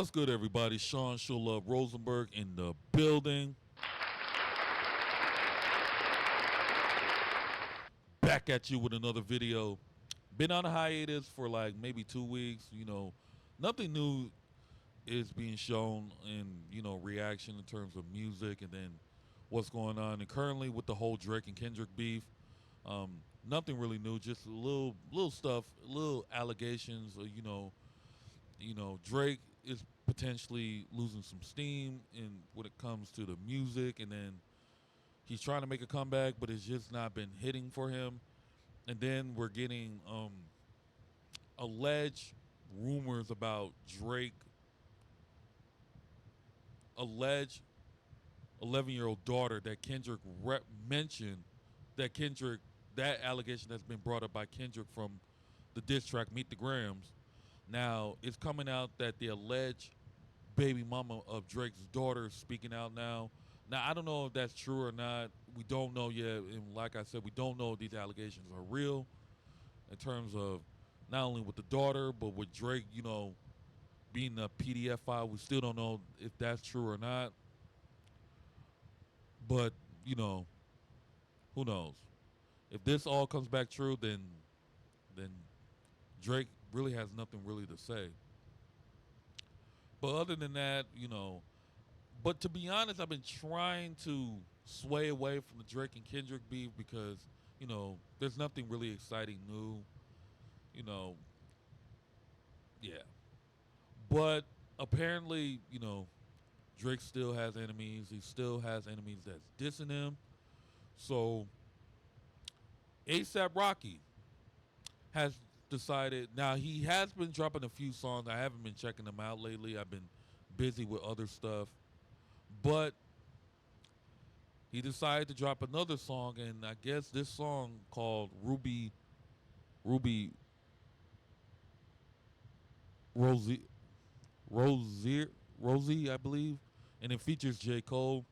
What's good, everybody? Sean Shulub Rosenberg in the building. Back at you with another video. Been on a hiatus for like maybe 2 weeks. Nothing new is being shown in, reaction in terms of music and then what's going on. And currently with the whole Drake and Kendrick beef, nothing really new, just a little stuff, little allegations, Drake is potentially losing some steam in when it comes to the music, and then he's trying to make a comeback, but it's just not been hitting for him. And then we're getting alleged rumors about Drake, alleged 11-year-old daughter that Kendrick mentioned, that allegation that's been brought up by Kendrick from the diss track Meet the Grams. Now, it's coming out that the alleged baby mama of Drake's daughter is speaking out now. Now, I don't know if that's true or not. We don't know yet. And like I said, we don't know if these allegations are real in terms of not only with the daughter, but with Drake, being a PDF file. We still don't know if that's true or not. But, who knows? If this all comes back true, then Drake really has nothing really to say. But other than that, but to be honest, I've been trying to sway away from the Drake and Kendrick beef because, there's nothing really exciting new, yeah. But apparently, Drake still has enemies. He still has enemies that's dissing him. So A$AP Rocky has decided. Now, he has been dropping a few songs. I haven't been checking them out lately. I've been busy with other stuff. But he decided to drop another song, and I guess this song called Rosie, Rosie, I believe, and it features J. Cole.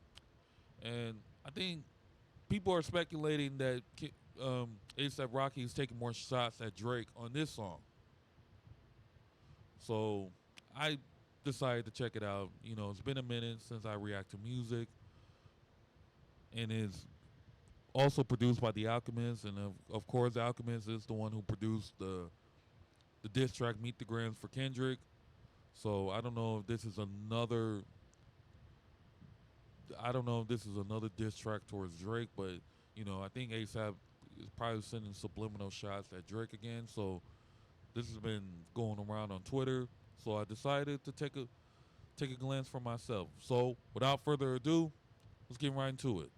And I think people are speculating that A$AP Rocky is taking more shots at Drake on this song. So I decided to check it out. It's been a minute since I react to music, and it's also produced by The Alchemist, and of course, The Alchemist is the one who produced the diss track Meet the Grams for Kendrick. So I don't know if this is another diss track towards Drake, but I think A$AP is probably sending subliminal shots at Drake again. So this has been going around on Twitter. So I decided to take a glance for myself. So without further ado, let's get right into it.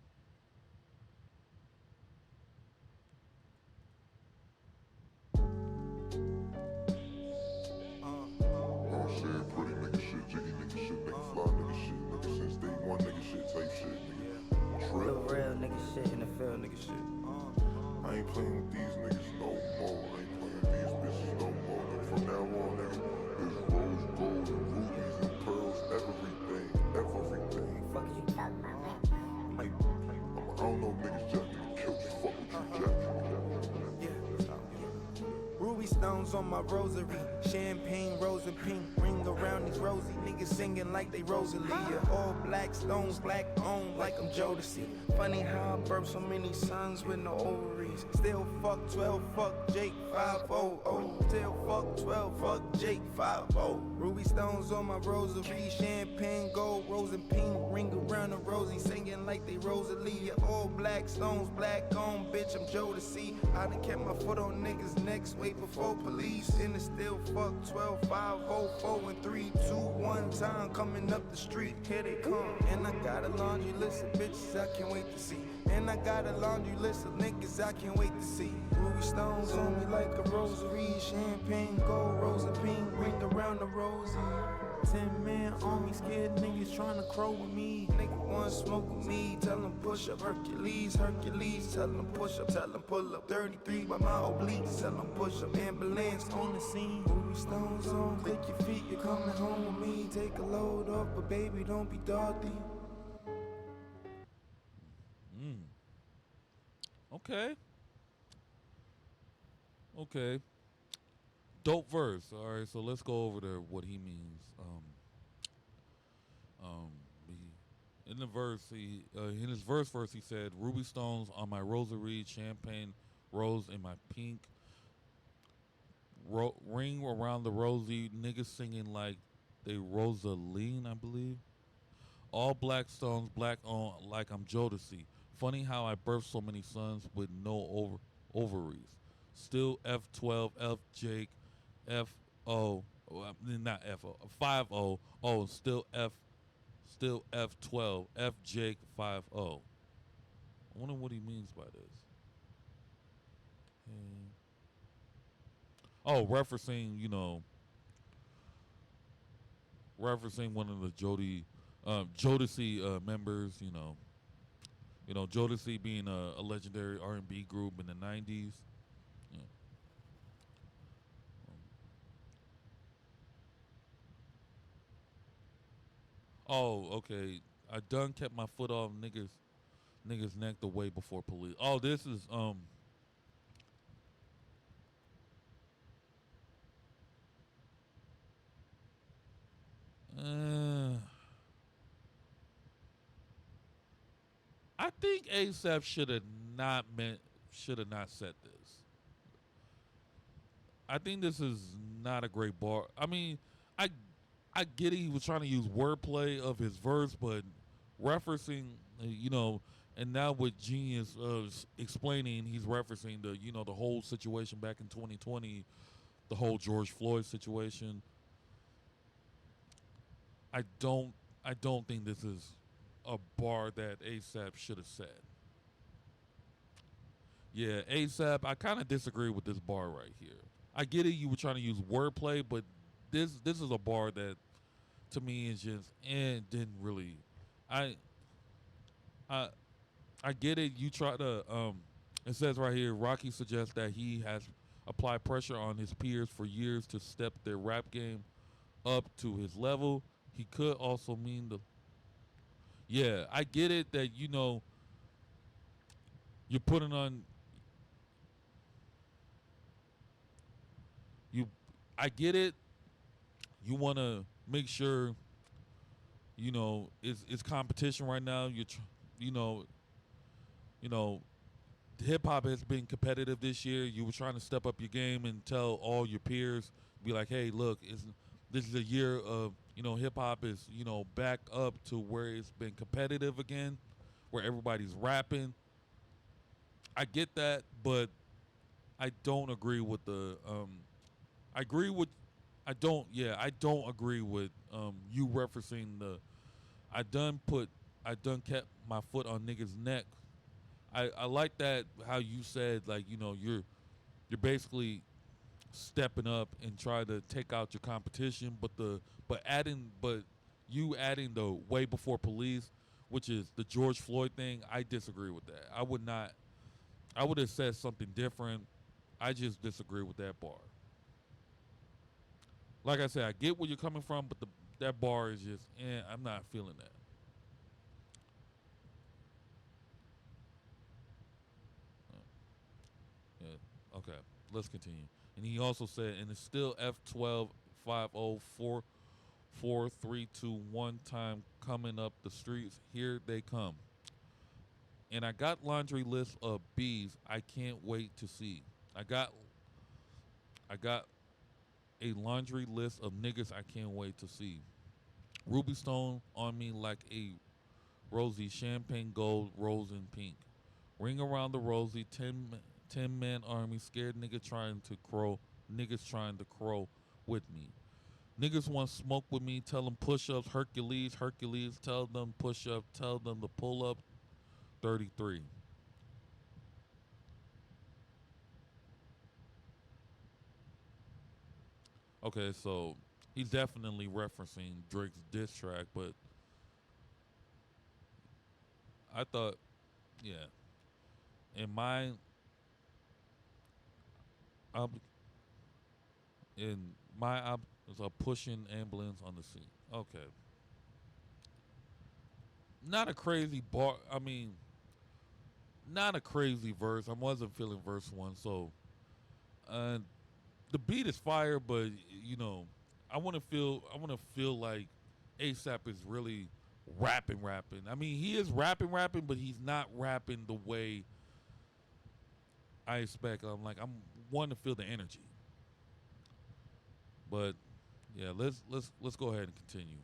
Saying pretty nigga shit, jiggy nigga shit, nigga fly nigga shit, nigga since day one nigga shit, type shit, nigga. The real nigga shit in the field nigga shit. I ain't playing with these niggas no more. I ain't playing with these bitches no more. And from now on, nigga, it's rose gold and rubies and pearls, everything. Fuck is you talking about, man? I don't know niggas just gonna kill you, fuck with you, Jack. Ruby stones on my rosary, champagne, rose and pink, ring around these rosy niggas singing like they Rosalia. All black stones, black on like I'm Jodeci. Funny how I birthed so many sons with no ovaries. Still fuck 12, fuck Jake 500. Still fuck 12, fuck Jake 50. Ruby stones on my rosary, champagne, gold, rose and pink, ring around the rosy, singing like they Rosalia. All black stones, black on, bitch, I'm Jodeci. I done kept my foot on niggas' necks way before police. And it's still fuck 12, 5, 4, and 3, 2, 1 time coming up the street. Here they come. And I got a laundry list of bitches I can't wait to see. And I got a laundry list of niggas I can't wait to see. Ruby stones on me like a rosary, champagne, gold, rose and pink, ring around the rosy. 10 man on me, scared niggas tryna crow with me. Nigga wanna smoke with me, tell them push up. Hercules, tell them push up, tell them pull up. 33 by my obliques, tell them push up. Ambulance on the scene, Ruby stones on, click your feet, you're coming home with me. Take a load off, but baby don't be Dorothy. Okay. Dope verse. All right, so let's go over to what he means. In the verse, in his verse, he said, "Ruby stones on my rosary, champagne rose in my pink, ring around the rosy, niggas singing like they Rosaline, I believe. All black stones, black on, like I'm Jodeci. Funny how I birthed so many sons with no ovaries. Still F12, F Jake, F O, not F O, 5 O. Oh, still F12, F Jake 5 O. I wonder what he means by this. Hmm. Oh, referencing one of the Jodeci members. Jodeci being a legendary R&B group in the '90s. Yeah. Oh, okay. I done kept my foot off niggas neck the way before police. Oh, this is uh, I think ASAP should have not said this. I think this is not a great bar. I mean, I I get it. He was trying to use wordplay of his verse, but referencing, and now with Genius explaining, he's referencing the whole situation back in 2020, the whole George Floyd situation. I don't I don't think this is a bar that ASAP should have said. Yeah, ASAP. I kind of disagree with this bar right here. I get it. You were trying to use wordplay, but this is a bar that to me is just didn't really. I I I get it. You try to. It says right here, Rocky suggests that he has applied pressure on his peers for years to step their rap game up to his level. He could also mean the. Yeah, I get it that you're putting on you. I get it. You want to make sure it's competition right now. You know you know hip hop has been competitive this year. You were trying to step up your game and tell all your peers, be like, hey, look, this is a year of hip hop is back up to where it's been competitive again, where everybody's rapping. I get that, but I don't agree with the. I agree with. I don't. Yeah, I don't agree with you referencing the. I done put. I done kept my foot on niggas' neck. I like that how you said like you're basically stepping up and try to take out your competition, but you adding the way before police, which is the George Floyd thing. I disagree with that. I would not. I would have said something different. I just disagree with that bar. Like I said, I get where you're coming from, but that bar is just. I'm not feeling that. Uh, yeah. Okay. Let's continue. And he also said, and it's still F12 504 4 3 2 1 time coming up the streets. Here they come. And I got laundry list of bees I can't wait to see. I got I got a laundry list of niggas I can't wait to see. Ruby Stone on me like a rosy champagne gold rose in pink. Ring around the rosy 10 man army scared niggas trying to crow with me. Niggas want smoke with me, tell them push ups, Hercules, tell them push up, tell them to pull up 33. Okay, so he's definitely referencing Drake's diss track, but I thought, yeah, in my ob- in my was a pushing ambulance on the scene. Okay, not a crazy bar. I mean, not a crazy verse. I wasn't feeling verse one, so uh, the beat is fire, but I want to feel like ASAP is really rapping. I mean, he is rapping, but he's not rapping the way I expect. I'm wanting to feel the energy. But yeah, let's go ahead and continue.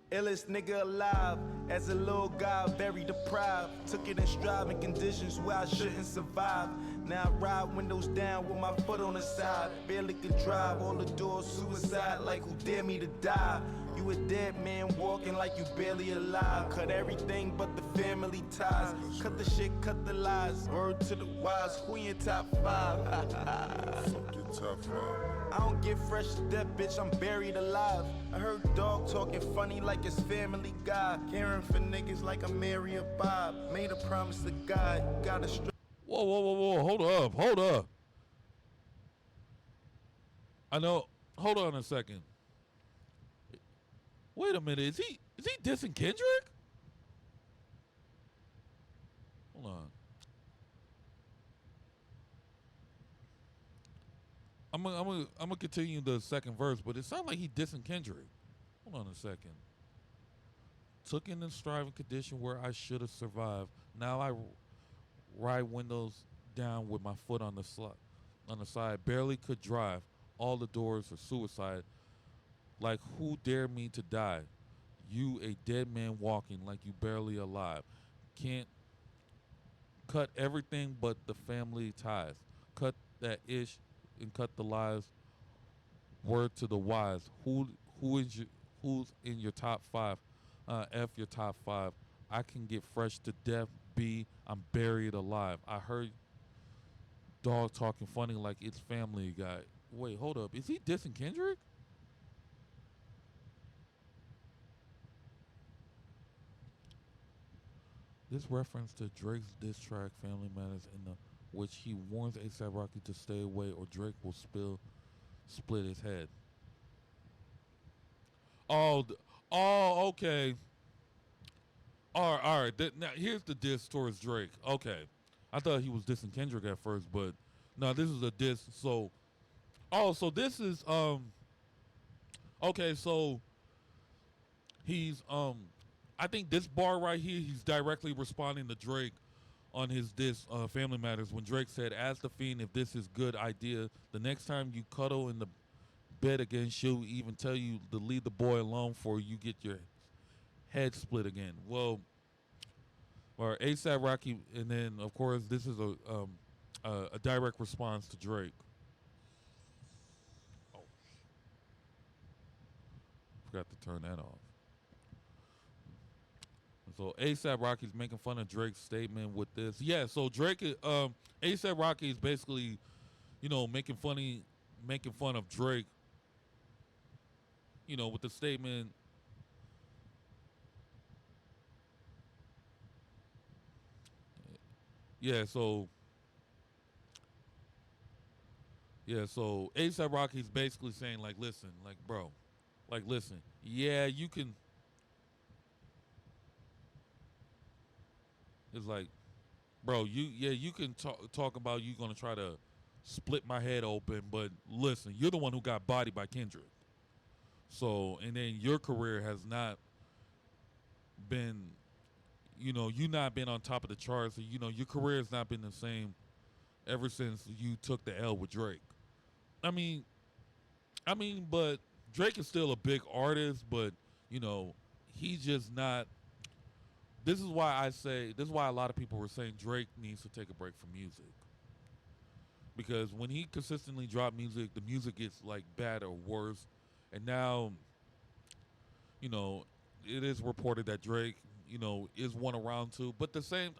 Illest nigga alive, as a little guy, very deprived. Took it in stride in conditions where I shouldn't survive. Now I ride windows down with my foot on the side. Barely could drive, all the doors suicide, like who dare me to die? You a dead man walking like you barely alive. Cut everything but the family ties. Cut the shit, cut the lies. Word to the wise, who in your top five? Fuck your top five. I don't get fresh to death, bitch, I'm buried alive. I heard dog talking funny like it's Family Guy. Caring for niggas like I'm Mary or Bob. Made a promise to God, gotta Whoa. Hold up. I know. Hold on a second. Wait a minute. Is he dissing Kendrick? Hold on. I'm gonna continue the second verse, but it sounds like he dissing Kendrick. Hold on a second. Took in the striving condition where I should have survived. Now I ride windows down with my foot on the side. Barely could drive. All the doors are suicide. Like who dare me to die? You a dead man walking like you barely alive. Can't cut everything but the family ties. Cut that ish and cut the lies. Word to the wise. Who's in your top five? F your top five. I can get fresh to death. B, I'm buried alive. I heard dog talking funny like it's Family Guy. Wait, hold up. Is he dissing Kendrick? This reference to Drake's diss track "Family Matters," in which he warns A$AP Rocky to stay away or Drake will split his head. Oh, okay. All right. Now here's the diss towards Drake. Okay, I thought he was dissing Kendrick at first, but no, this is a diss. So this is okay. So he's I think this bar right here, he's directly responding to Drake on his diss Family Matters when Drake said, "Ask the fiend if this is good idea. The next time you cuddle in the bed again, she'll even tell you to leave the boy alone before you get your head split again." Well, or A$AP Rocky, and then of course this is a direct response to Drake. Oh, forgot to turn that off. So A$AP Rocky's making fun of Drake's statement with this. Yeah, so Drake, A$AP Rocky is basically, making fun of Drake, with the statement. Yeah, so A$AP Rocky's basically saying like, listen, like, bro, like, listen, yeah, you can. It's like, bro, you can talk about you gonna try to split my head open, but listen, you're the one who got bodied by Kendrick. So, and then your career has not been, you not been on top of the charts. Your career has not been the same ever since you took the L with Drake. I mean, but Drake is still a big artist, but he's just not. This is why a lot of people were saying Drake needs to take a break from music. Because when he consistently dropped music, the music gets like bad or worse. And now, you know, it is reported that Drake, is one around two. But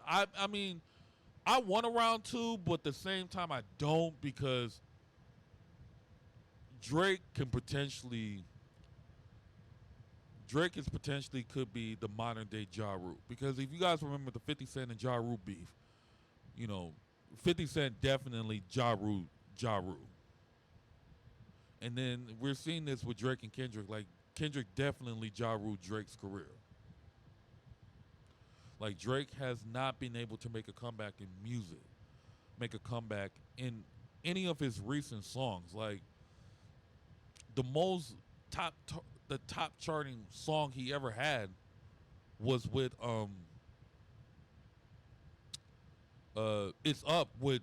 I mean, I want a round two, but at the same time I don't, because Drake can potentially Drake is potentially could be the modern day Ja Rule. Because if you guys remember the 50 Cent and Ja Rule beef, 50 Cent definitely Ja Rule. And then we're seeing this with Drake and Kendrick. Like, Kendrick definitely Ja Rule Drake's career. Like, Drake has not been able to make a comeback in music, make a comeback in any of his recent songs. Like, the most the top charting song he ever had was with It's Up with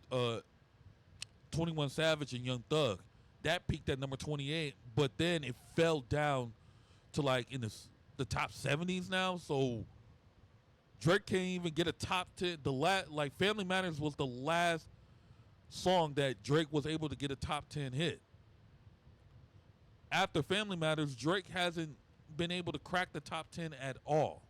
21 Savage and Young Thug. That peaked at number 28, but then it fell down to like in the top 70s now. So Drake can't even get a top 10. Like Family Matters was the last song that Drake was able to get a top 10 hit. After Family Matters, Drake hasn't been able to crack the top 10 at all.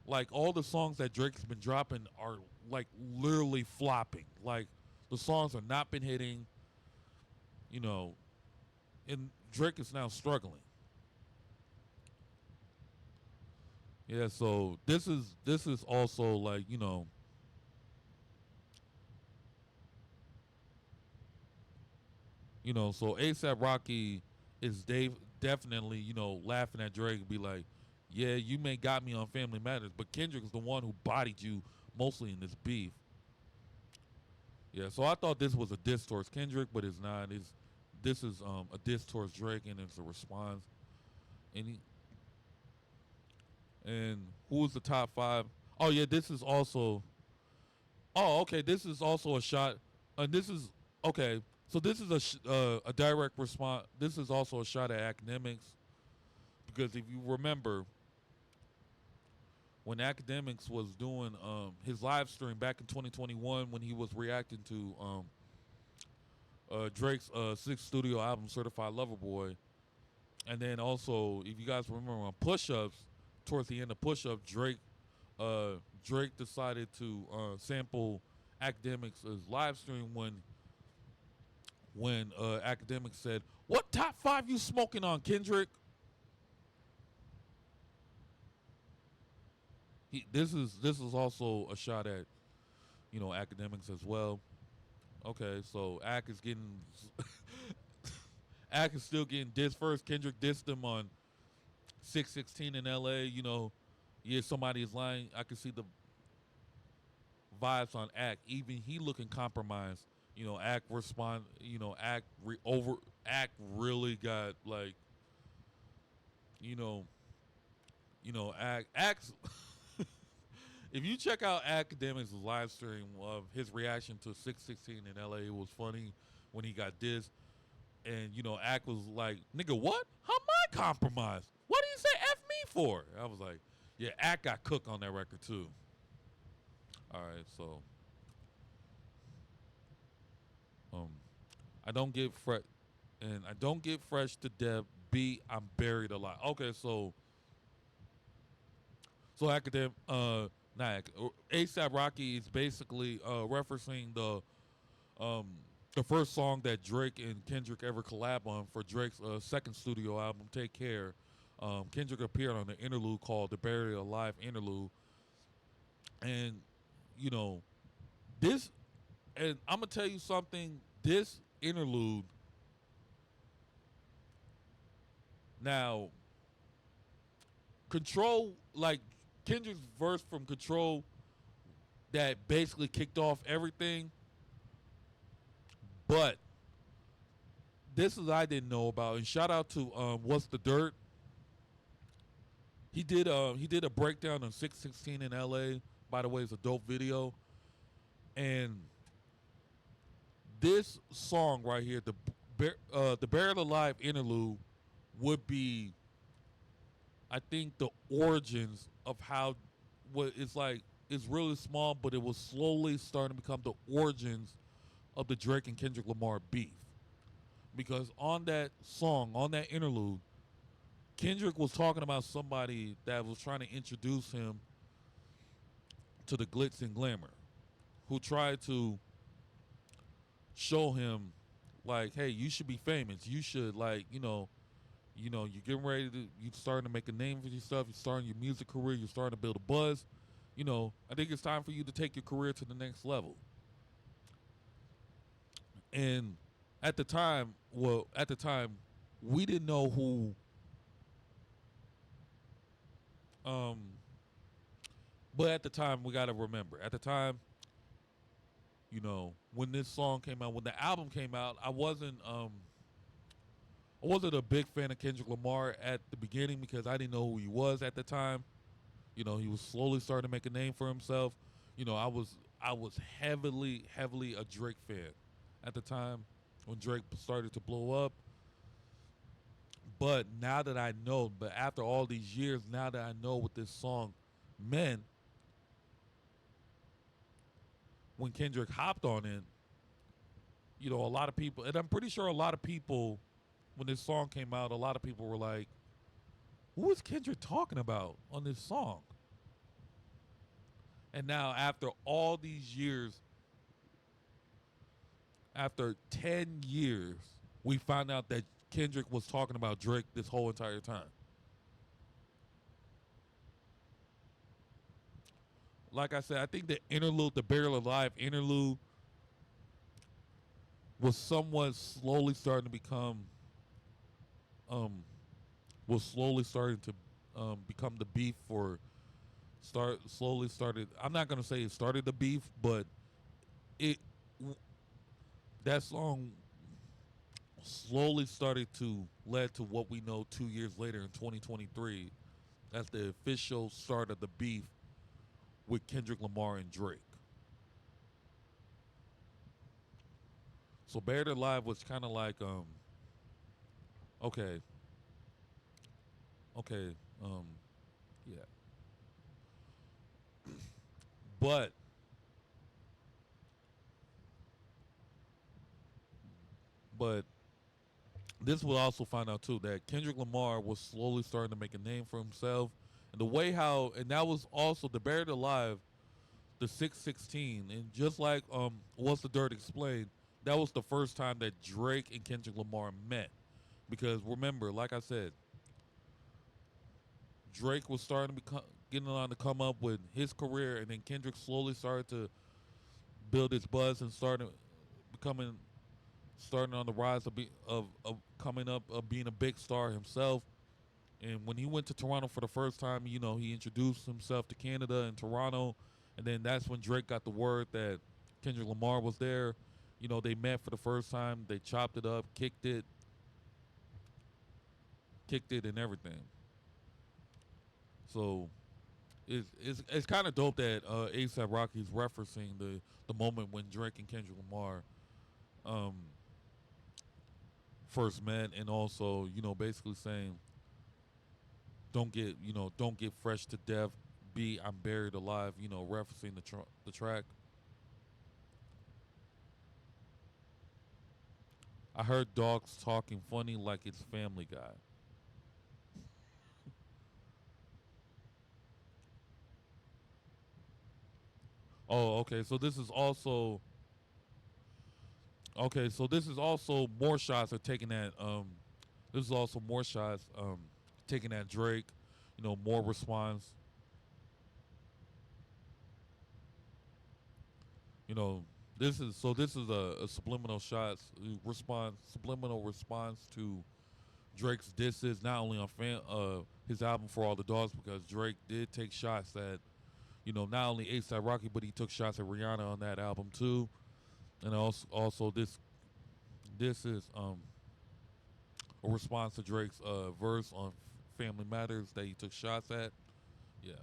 Like all the songs that Drake's been dropping are like literally flopping. Like the songs are not been hitting, you know, and Drake is now struggling. Yeah, so this is also like, so ASAP Rocky is definitely, laughing at Drake and be like, yeah, you may got me on Family Matters, but Kendrick is the one who bodied you mostly in this beef. Yeah, so I thought this was a diss towards Kendrick, but it's not. This is a diss towards Drake, and it's a response. And who was the top five? Oh yeah, this is also. Oh, okay, this is also a shot. This is okay. So this is a direct response. This is also a shot at academics, because if you remember, when academics was doing his live stream back in 2021 when he was reacting to Drake's sixth studio album, Certified Lover Boy. And then also, if you guys remember on Push Ups, towards the end of Push Ups, Drake decided to sample Academics' live stream when Academics said, "What top five you smoking on, Kendrick?" This is also a shot at Academics as well. Okay, so Ack is getting Ack is still getting dissed first. Kendrick dissed him on 616 in LA. Yeah, somebody is lying. I can see the vibes on Ack. Even he looking compromised. Ack respond. Ack really got like. Ack's. If you check out Academics' live stream of his reaction to 616 in LA, it was funny when he got dissed. And, Ack was like, nigga, what? How am I compromised? What do you say F me for? I was like, yeah, Ack got cooked on that record too. All right, so um, I don't get fresh to death. B, I'm buried alive. Okay, so academic, not ASAP Rocky is basically referencing um, the first song that Drake and Kendrick ever collab on for Drake's second studio album, Take Care. Kendrick appeared on an interlude called the Buried Alive interlude, and you know this, and I'm gonna tell you something. This interlude now, Control, like Kendrick's verse from Control, that basically kicked off everything. But this is I didn't know about, and shout out to What's the Dirt. He did a breakdown on 616 in LA. By the way, it's a dope video. And this song right here, the Buried Alive interlude, would be, I think, the origins of how what it's like. It's really small, but it was slowly starting to become the origins of the Drake and Kendrick Lamar beef. Because on that song, on that interlude, Kendrick was talking about somebody that was trying to introduce him to the glitz and glamour, who tried to show him, like, hey, you should be famous. You should, like, you're getting ready to, you're starting to make a name for yourself. You're starting your music career. You're starting to build a buzz. I think it's time for you to take your career to the next level. And at the time, we didn't know who, but at the time, we got to remember, at the time, when this song came out, when the album came out, I wasn't I wasn't a big fan of Kendrick Lamar at the beginning because I didn't know who he was at the time. He was slowly starting to make a name for himself. I was heavily a Drake fan at the time when Drake started to blow up. But now that I know, but after all these years, now that I know what this song meant, when Kendrick hopped on it, a lot of people, and I'm pretty sure a lot of people, when this song came out, a lot of people were like, who is Kendrick talking about on this song? And now, after all these years, after 10 years, we found out that Kendrick was talking about Drake this whole entire time. Like I said, I think the interlude, the Burial Alive interlude, was somewhat slowly starting to become, um, was slowly starting to become the beef for slowly started. I'm not gonna say it started the beef, but it that song slowly started to lead to what we know 2 years later in 2023 as the official start of the beef with Kendrick Lamar and Drake. So Buried Alive was kind of like, okay, okay, yeah, but but this will also find out too that Kendrick Lamar was slowly starting to make a name for himself, and the way how, and that was also the Buried Alive, the 616, and just like What's the Dirt explained, that was the first time that Drake and Kendrick Lamar met, because remember, like I said, Drake was starting to become getting on to come up with his career, and then Kendrick slowly started to build his buzz and started becoming starting on the rise of coming up of being a big star himself. And when he went to Toronto for the first time, he introduced himself to Canada and Toronto, and then that's when Drake got the word that Kendrick Lamar was there. They met for the first time, they chopped it up, kicked it, and everything. So it's kind of dope that ASAP Rocky's referencing the moment when Drake and Kendrick Lamar um, first met, and also basically saying don't get fresh to death. B, I'm buried alive. Referencing the track. I heard dogs talking funny like it's Family Guy. Oh, okay. So this is also okay. So this is also more shots are taken at. This is also more shots taken at Drake. More response. You know, this is a subliminal shots subliminal response to Drake's disses, not only on his album For All the Dogs, because Drake did take shots at not only ASAP Rocky, but he took shots at Rihanna on that album too. And also this is a response to Drake's verse on Family Matters that he took shots at. Yeah,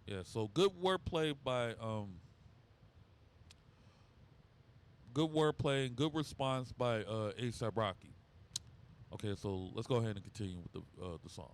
yeah. So good wordplay and good response by ASAP Rocky. Okay, so let's go ahead and continue with the song.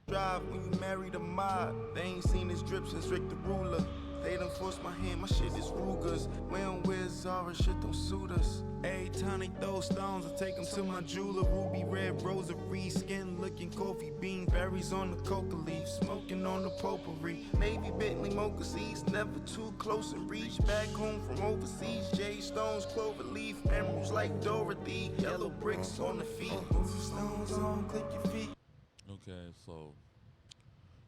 Drive when you marry the mob. They ain't seen this drip since Rick the Ruler. They done forced my hand, my shit is Ruger's. We don't wear Zara, shit don't suit us. Every time they throw stones, I take them to my jeweler. Ruby red rosary, skin looking coffee bean. Berries on the coca leaf, smoking on the potpourri. Navy Bentley mocha seeds, never too close to reach. Back home from overseas, J Stones, clover leaf. Emeralds like Dorothy, yellow bricks on the feet. Stones on, click your feet. Okay, so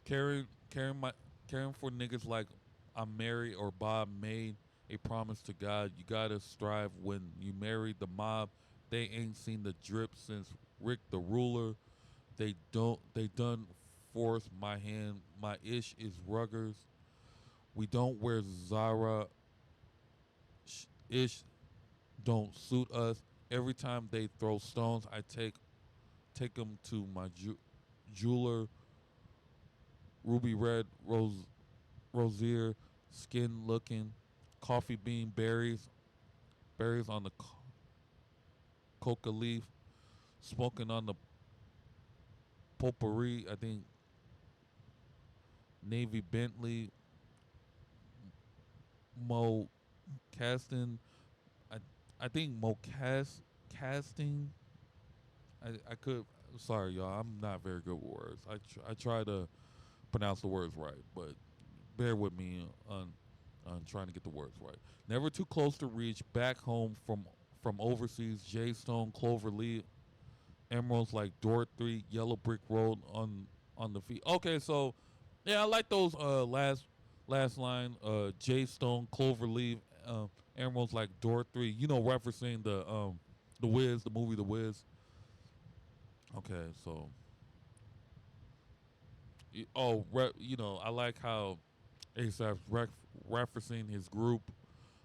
caring, caring my, caring for niggas like I'm married or Bob made a promise to God. You gotta strive when you marry the mob. They ain't seen the drip since Rick the Ruler. They done force my hand. My ish is ruggers. We don't wear Zara. Ish don't suit us. Every time they throw stones, I take them to my jeweler, ruby red rosier, skin looking, coffee bean berries on the coca leaf, smoking on the potpourri. I think Navy Bentley, Mo casting. I I think Mo casting. I could. Sorry, y'all. I'm not very good with words. I try to pronounce the words right, but bear with me on trying to get the words right. Never too close to reach. Back home from overseas. J Stone, Clover Lee, emeralds like Dorothy, Yellow Brick Road on the feet. Okay, so yeah, I like those last line. J Stone, Clover Lee, emeralds like Dorothy. You know, referencing the Wiz, the movie The Wiz. Okay, so you know, I like how ASAP's referencing his group,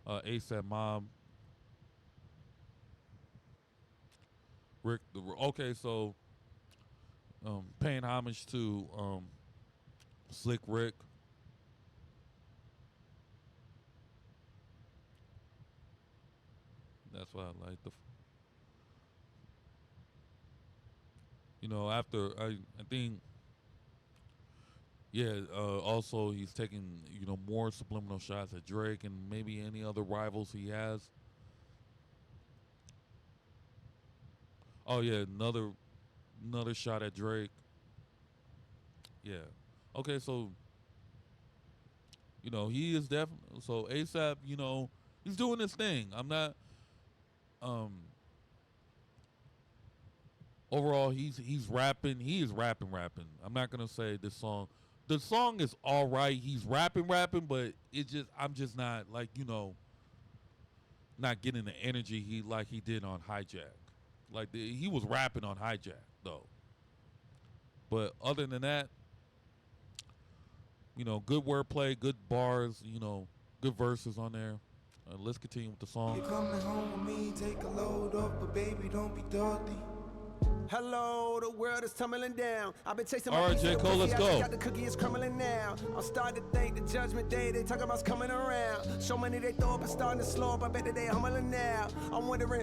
ASAP Mob, Rick. Okay, so paying homage to Slick Rick. That's why I like the. You know, after I think yeah. Also, he's taking more subliminal shots at Drake and maybe any other rivals he has. Oh yeah, another shot at Drake. Yeah. Okay, so he is definitely so ASAP. He's doing his thing. I'm not. Um. Overall, he's rapping. He is rapping. I'm not gonna say this song. The song is all right. He's rapping, but I'm just not like not getting the energy he did on Hijack. Like he was rapping on Hijack though. But other than that, good wordplay, good bars, good verses on there. Let's continue with the song. You coming home with me, take a load off, but baby, don't be dirty. Hello, the world is tumbling down. I've been chasing my All right, J. Cole, let's go. Got the cookie is crumbling now. I'm starting to think the judgment day they talking about's coming around. So many they throw up and starting to slow up. I bet that they humbling now. I'm wondering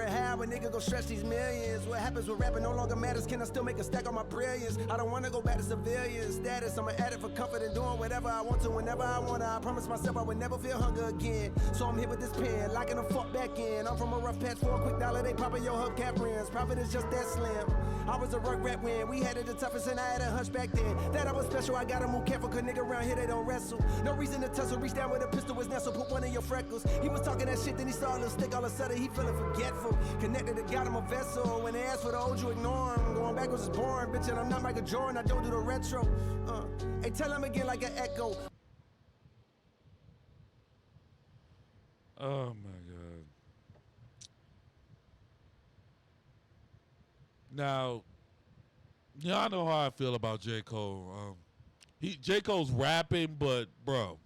how a nigga go stretch these millions. What happens when rapping no longer matters? Can I still make a stack on my brilliance? I don't wanna go back to civilian status. I'm an addict for comfort and doing whatever I want to whenever I want to. I promise myself I would never feel hunger again. So I'm here with this pen, locking the fuck back in. I'm from a rough patch for a quick dollar. They popping your hubcap rims. Profit is just that slim. I was a rug rat when we had it the toughest and I had a hunch back then. That I was special, I gotta move careful, cause nigga around here they don't wrestle. No reason to tussle, reach down with a pistol was nestle, put one in your freckles. He was talking that shit, then he saw a little stick, all of a sudden he feeling forgetful. Connected to God, I'm a vessel. When they ask for the old, you ignore him. Going backwards is boring, bitch, and I'm not Michael Jordan, I don't do the retro. Hey, tell him again like an echo. Oh my god. Now, y'all know how I feel about J. Cole. J. Cole's rapping, but bro,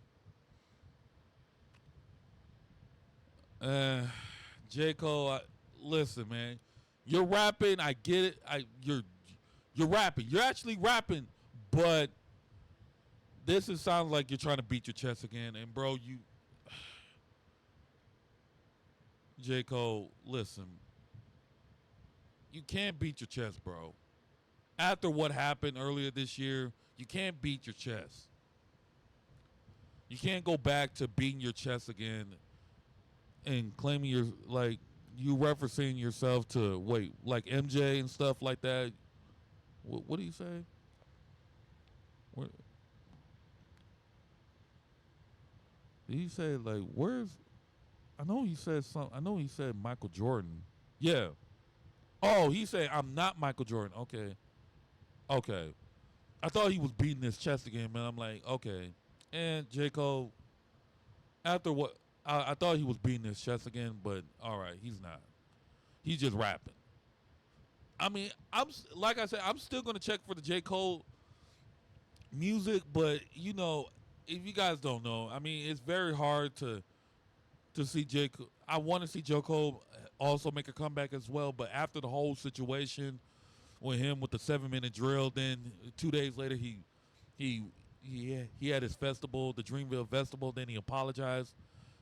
J. Cole, listen, man, you're rapping. I get it. You're rapping. You're actually rapping, but sounds like you're trying to beat your chest again. And bro, J. Cole, listen, you can't beat your chest, bro. After what happened earlier this year, you can't beat your chest. You can't go back to beating your chest again and claiming you referencing yourself to like MJ and stuff like that. What do you say? What did he say? Like, where's? I know he said something. I know he said Michael Jordan. Yeah. Oh, he said I'm not Michael Jordan. Okay. I thought he was beating his chest again, man. I'm like, okay. And J. Cole, after what I thought he was beating his chest again, but all right, he's not. He's just rapping. I mean, like I said, I'm still gonna check for the J. Cole music, but if you guys don't know, I mean, it's very hard to see J. Cole. I want to see J. Cole also make a comeback as well. But after the whole situation with him with the 7 minute drill, then 2 days later he he had his festival, the Dreamville Festival. Then he apologized.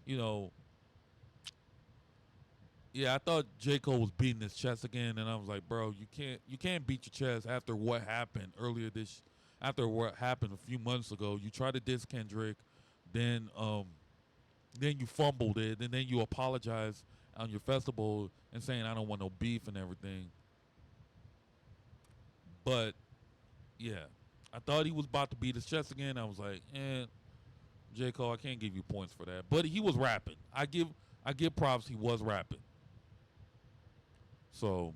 You know, yeah, I thought J. Cole was beating his chest again, and I was like, bro, you can't beat your chest after what happened earlier this, after what happened a few months ago. You tried to diss Kendrick, then then you fumbled it, and then you apologized on your festival and saying I don't want no beef and everything. But yeah, I thought he was about to beat his chest again. I was like, J. Cole, I can't give you points for that. But he was rapping. I give props. He was rapping. So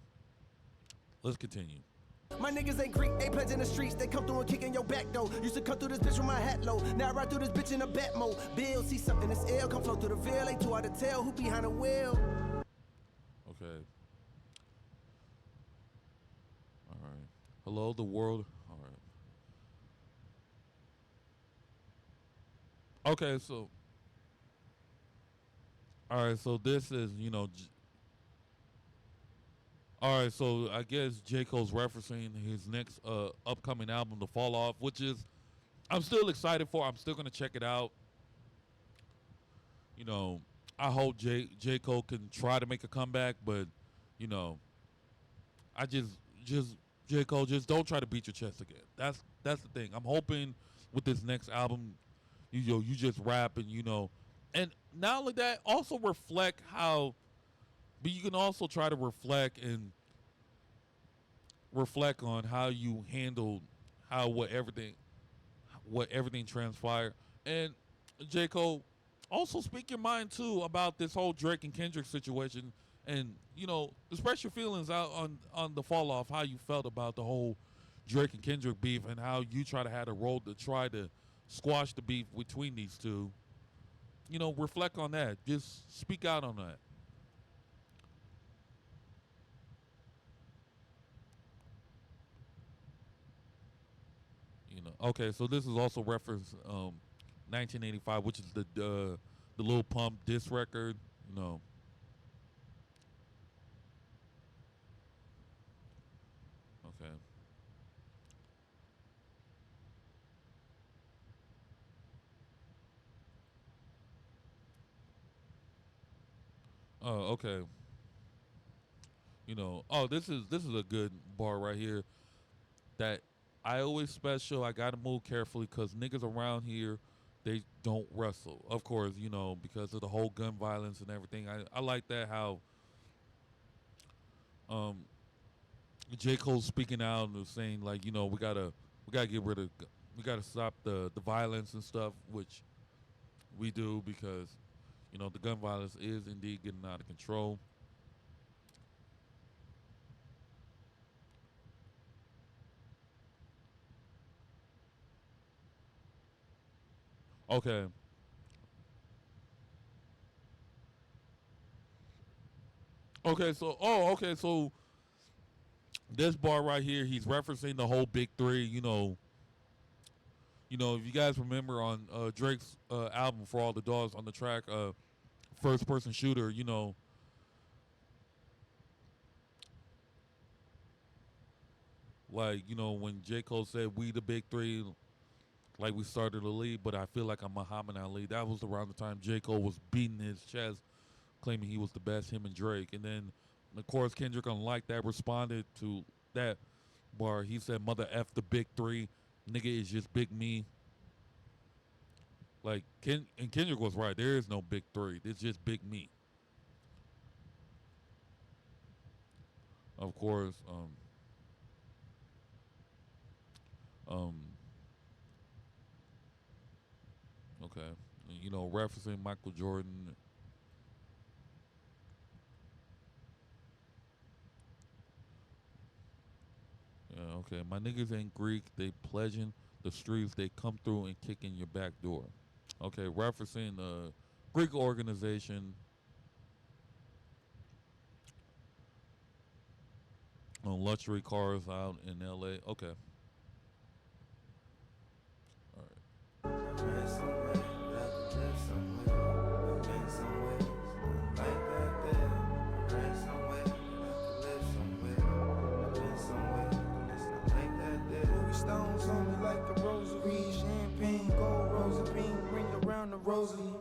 let's continue. My niggas ain't Greek, they pledge in the streets. They come through and kick in your back door. Used to come through this bitch with my hat low. Now I ride through this bitch in a bat mode. Bill, see something that's ill. Come flow through the veil. Ain't too hard to tell who behind the wheel. Okay. All right. Hello, the world. All right. Okay, so. All right, so this is, all right, so I guess J. Cole's referencing his next upcoming album, The Fall Off, which is I'm still excited for. I'm still gonna check it out. You know, I hope J. Cole can try to make a comeback, but you know, I just J. Cole, just don't try to beat your chest again. That's the thing. I'm hoping with this next album, you just rap and and not only that, also reflect how. But you can also try to reflect on how you handled how what everything transpired. And J. Cole, also speak your mind too about this whole Drake and Kendrick situation, and express your feelings out on the fall off, how you felt about the whole Drake and Kendrick beef, and how you try to have a role to try to squash the beef between these two. Reflect on that. Just speak out on that. Okay, so this is also reference 1985, which is the Lil Pump diss record. You know, okay. Oh, okay. Oh, this is a good bar right here. That I always special. I gotta move carefully because niggas around here, they don't wrestle. Of course, because of the whole gun violence and everything. I like that how um J. Cole speaking out and saying like, we gotta get rid of we gotta stop the violence and stuff, which we do because the gun violence is indeed getting out of control. Okay. Okay, so this bar right here, he's referencing the whole big three. If you guys remember on Drake's album "For All the Dogs" on the track "First Person Shooter," like when J. Cole said "We the big three," like we started the lead, but I feel like I'm Muhammad Ali. That was around the time J. Cole was beating his chest, claiming he was the best. Him and Drake, and then of course Kendrick, unlike that, responded to that bar. He said, "Mother f the big three, nigga is just big me." Like and Kendrick was right. There is no big three. It's just big me. Of course. Um. Okay. Referencing Michael Jordan. Yeah. Okay. My niggas ain't Greek. They pledging the streets. They come through and kick in your back door. Okay. Referencing Greek organization on luxury cars out in L.A. Okay. All right. Been somewhere, left a tip somewhere. Been somewhere, like that there. Been Rosary.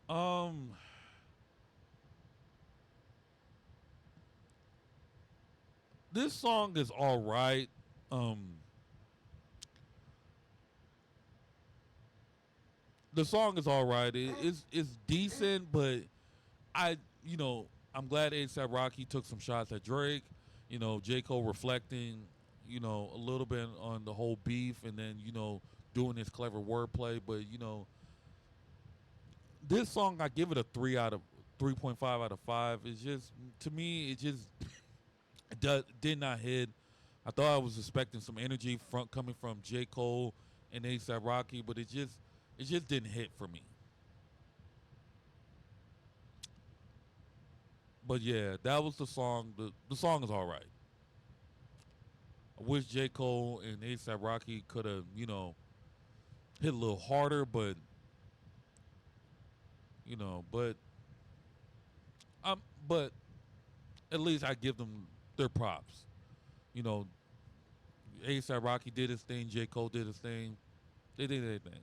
Um, this song is all right. Um, the song is all right. It's decent, but I'm glad A$AP Rocky took some shots at Drake. J. Cole reflecting, a little bit on the whole beef, and then doing his clever wordplay. But this song I give it a 3.5 out of 5. It's just, to me, it just did not hit. I thought I was expecting some energy coming from J. Cole and A$AP Rocky, but it just didn't hit for me. But yeah, that was the song. The song is all right. I wish J. Cole and A$AP Rocky could have, hit a little harder, but but at least I give them their props. You know, A$AP Rocky did his thing, J. Cole did his thing. They did their thing.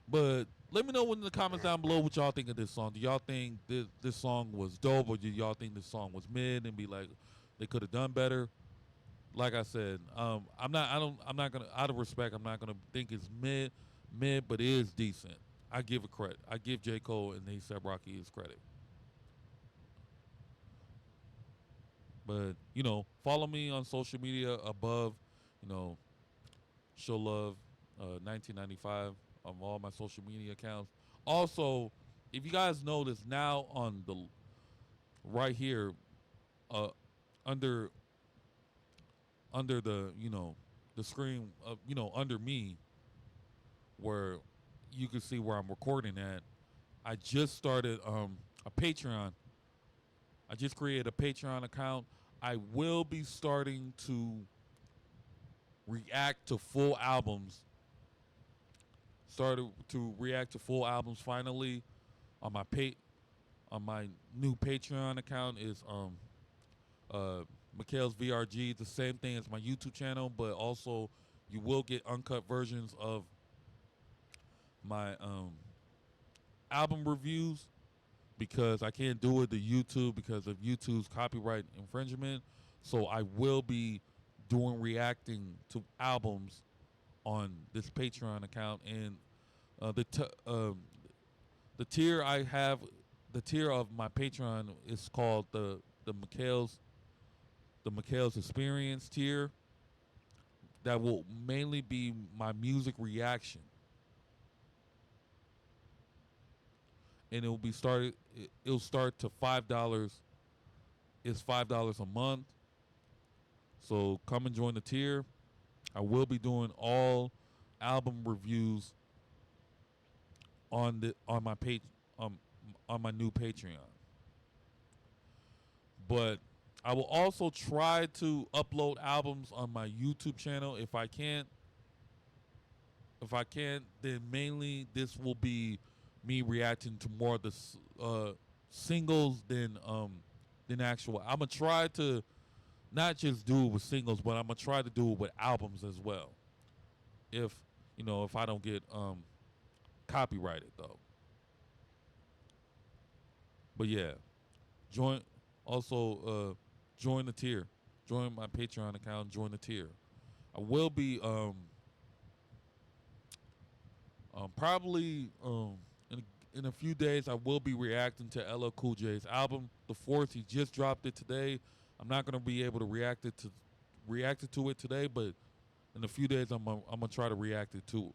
But let me know in the comments down below what y'all think of this song. Do y'all think this song was dope, or do y'all think this song was mid and be like they could have done better? Like I said, I'm not gonna, out of respect, I'm not gonna think it's mid, but it is decent. I give it credit. I give J. Cole and A$AP Rocky his credit. But follow me on social media above. You know, show love, 1995 on all my social media accounts. Also, if you guys notice now on the right here, uh, under the the screen, under me, where you can see where I'm recording at. I just started a Patreon. I just created a Patreon account. I will be starting to react to full albums. Started to react to full albums finally on my new Patreon account is Mikhail's V.R.G. The same thing as my YouTube channel, but also you will get uncut versions of my album reviews, because I can't do it to YouTube because of YouTube's copyright infringement. So I will be reacting to albums on this Patreon account, and the tier I have, the tier of my Patreon is called the Mikhail's Experience tier. That will mainly be my music reaction, and it will be started. It'll start to $5. It's $5 a month. So come and join the tier. I will be doing all album reviews on my page, on my new Patreon. But I will also try to upload albums on my YouTube channel if I can't. If I can't, then mainly this will be me reacting to more of the singles than actual. I'm gonna try to not just do it with singles, but I'm gonna try to do it with albums as well. If if I don't get copyrighted though. But yeah, join also join the tier. Join my Patreon account. Join the tier. I will be probably in a few days. I will be reacting to LL Cool J's album, The Force. He just dropped it today. I'm not gonna be able to react to it today, but in a few days I'm gonna try to react it to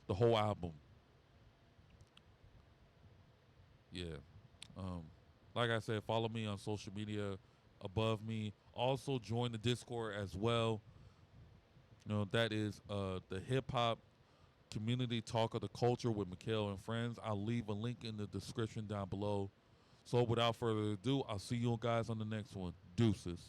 the whole album. Yeah. Um, like I said, follow me on social media above me. Also join the Discord as well. That is the hip hop community talk of the culture with Mikhail and friends. I'll leave a link in the description down below. So without further ado, I'll see you guys on the next one. Deuces.